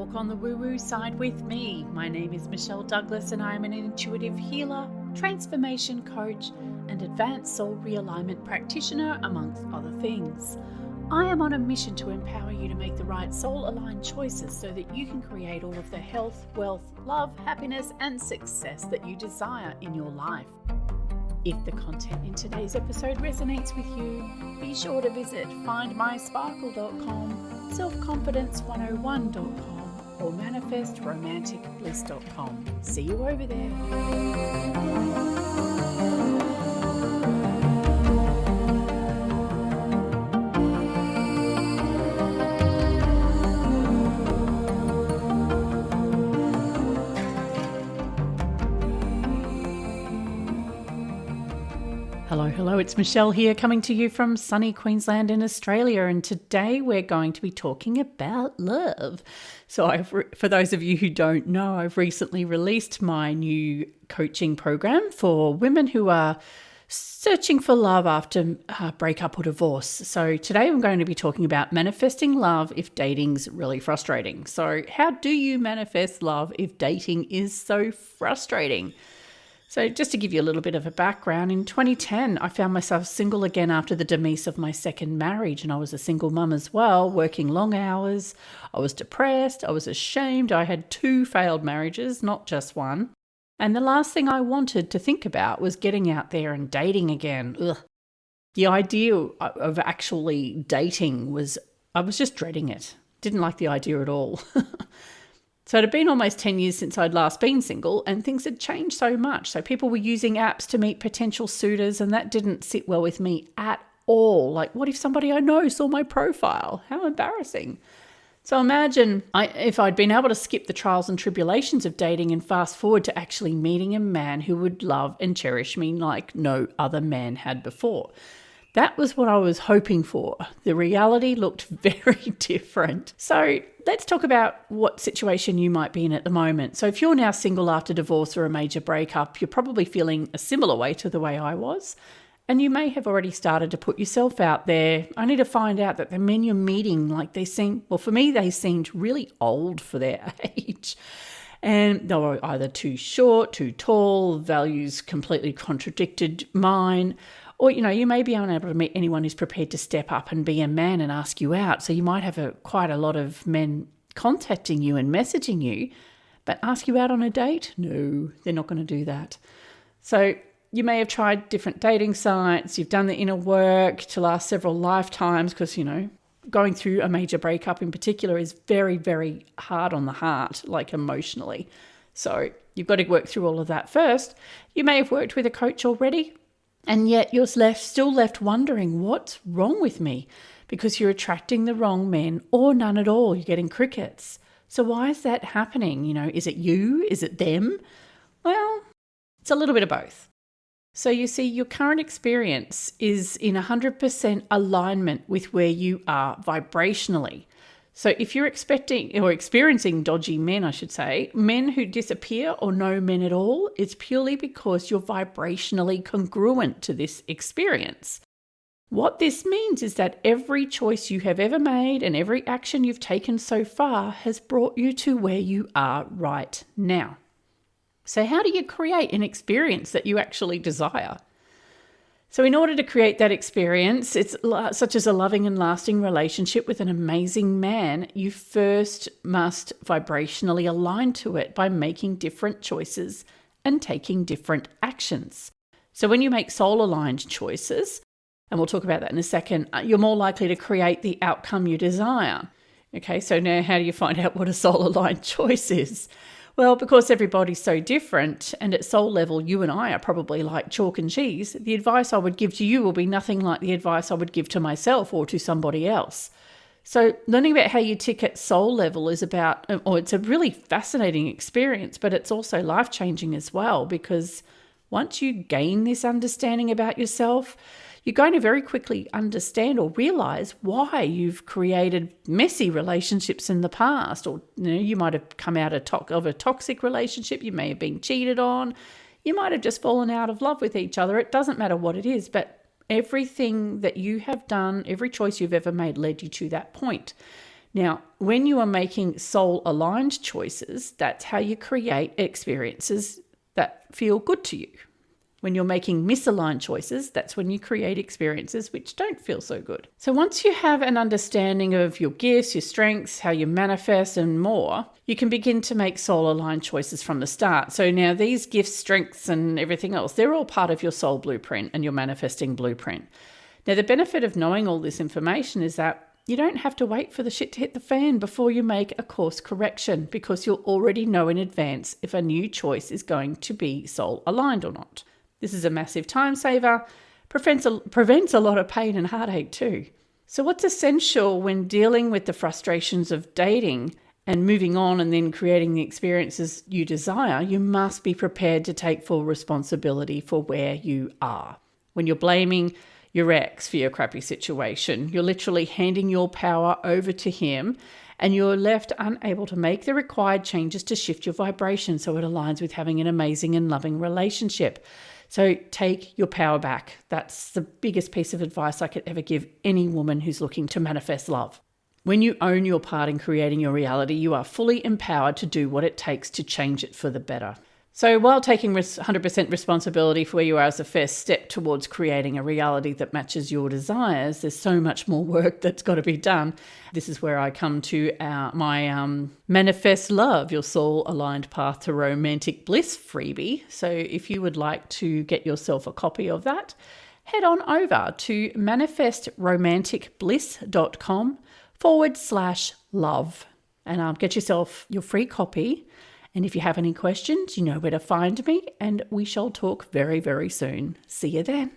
Walk on the woo-woo side with me. My name is Michelle Douglas and I am an intuitive healer, transformation coach, and advanced soul realignment practitioner, amongst other things. I am on a mission to empower you to make the right soul-aligned choices so that you can create all of the health, wealth, love, happiness, and success that you desire in your life. If the content in today's episode resonates with you, be sure to visit findmysparkle.com, selfconfidence101.com, or manifestromanticbliss.com. See you over there. Hello, it's Michelle here coming to you from sunny Queensland in Australia, and today we're going to be talking about love. So for those of you who don't know, I've recently released my new coaching program for women who are searching for love after breakup or divorce. So today I'm going to be talking about manifesting love if dating's really frustrating. So how do you manifest love if dating is so frustrating? So just to give you a little bit of a background, in 2010, I found myself single again after the demise of my second marriage, and I was a single mum as well, working long hours. I was depressed. I was ashamed. I had 2 failed marriages, not just one. And the last thing I wanted to think about was getting out there and dating again. Ugh. The idea of actually dating I was just dreading it. Didn't like the idea at all. So it had been almost 10 years since I'd last been single, and things had changed so much. So people were using apps to meet potential suitors, and that didn't sit well with me at all. Like, what if somebody I know saw my profile? How embarrassing. So imagine if I'd been able to skip the trials and tribulations of dating and fast forward to actually meeting a man who would love and cherish me like no other man had before. That was what I was hoping for. The reality looked very different. So let's talk about what situation you might be in at the moment. So if you're now single after divorce or a major breakup, you're probably feeling a similar way to the way I was. And you may have already started to put yourself out there, only to find out that the men you're meeting, for me, they seemed really old for their age. And they were either too short, too tall, values completely contradicted mine. Or, you may be unable to meet anyone who's prepared to step up and be a man and ask you out. So you might have quite a lot of men contacting you and messaging you, but ask you out on a date? No, they're not going to do that. So you may have tried different dating sites. You've done the inner work to last several lifetimes because, going through a major breakup in particular is very, very hard on the heart, like emotionally. So you've got to work through all of that first. You may have worked with a coach already, and yet you're still left wondering, what's wrong with me? Because you're attracting the wrong men or none at all. You're getting crickets. So why is that happening? Is it you? Is it them? Well, it's a little bit of both. So you see, your current experience is in 100% alignment with where you are vibrationally. So if you're experiencing dodgy men, I should say, men who disappear or no men at all, it's purely because you're vibrationally congruent to this experience. What this means is that every choice you have ever made and every action you've taken so far has brought you to where you are right now. So how do you create an experience that you actually desire? So in order to create that experience, such as a loving and lasting relationship with an amazing man, you first must vibrationally align to it by making different choices and taking different actions. So when you make soul-aligned choices, and we'll talk about that in a second, you're more likely to create the outcome you desire. Okay, so now how do you find out what a soul-aligned choice is? Well, because everybody's so different, and at soul level, you and I are probably like chalk and cheese, the advice I would give to you will be nothing like the advice I would give to myself or to somebody else. So learning about how you tick at soul level it's a really fascinating experience, but it's also life-changing as well, because once you gain this understanding about yourself, you're going to very quickly understand or realize why you've created messy relationships in the past. Or you might have come out of a toxic relationship. You may have been cheated on. You might have just fallen out of love with each other. It doesn't matter what it is, but everything that you have done, every choice you've ever made led you to that point. Now, when you are making soul-aligned choices, that's how you create experiences that feel good to you. When you're making misaligned choices, that's when you create experiences which don't feel so good. So once you have an understanding of your gifts, your strengths, how you manifest and more, you can begin to make soul-aligned choices from the start. So now these gifts, strengths and everything else, they're all part of your soul blueprint and your manifesting blueprint. Now the benefit of knowing all this information is that you don't have to wait for the shit to hit the fan before you make a course correction, because you'll already know in advance if a new choice is going to be soul-aligned or not. This is a massive time saver, prevents a lot of pain and heartache too. So what's essential when dealing with the frustrations of dating and moving on and then creating the experiences you desire, you must be prepared to take full responsibility for where you are. When you're blaming your ex for your crappy situation, you're literally handing your power over to him, and you're left unable to make the required changes to shift your vibration so it aligns with having an amazing and loving relationship. So take your power back. That's the biggest piece of advice I could ever give any woman who's looking to manifest love. When you own your part in creating your reality, you are fully empowered to do what it takes to change it for the better. So while taking 100% responsibility for where you are as a first step towards creating a reality that matches your desires, there's so much more work that's got to be done. This is where I come to my Manifest Love, Your Soul Aligned Path to Romantic Bliss freebie. So if you would like to get yourself a copy of that, head on over to manifestromanticbliss.com/love and get yourself your free copy. And if you have any questions, you know where to find me, and we shall talk very, very soon. See you then.